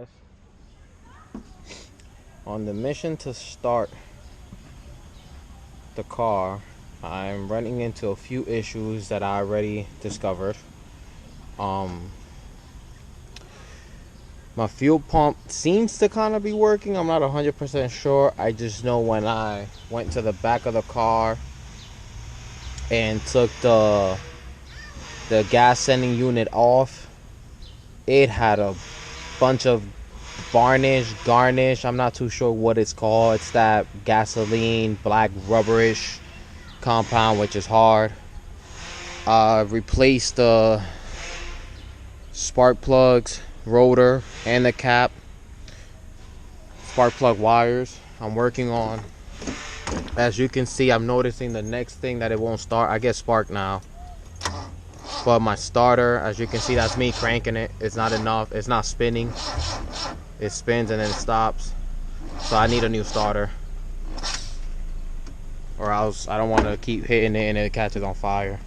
guys. On the mission to start the car, I'm running into a few issues that I already discovered. My fuel pump seems to kind of be working. I'm not 100% sure. I just know when I went to the back of the car and took the gas sending unit off, it had a bunch of garnish. I'm not too sure what it's called. It's that gasoline black rubberish compound, which is hard. Replaced the spark plugs, rotor, and the cap. Spark plug wires I'm working on. As you can see, I'm noticing the next thing that it won't start. I get spark now, but my starter, as you can see, that's me cranking it. It's not enough. It's not spinning. It spins and then it stops. So I need a new starter, or else I don't want to keep hitting it and it catches on fire.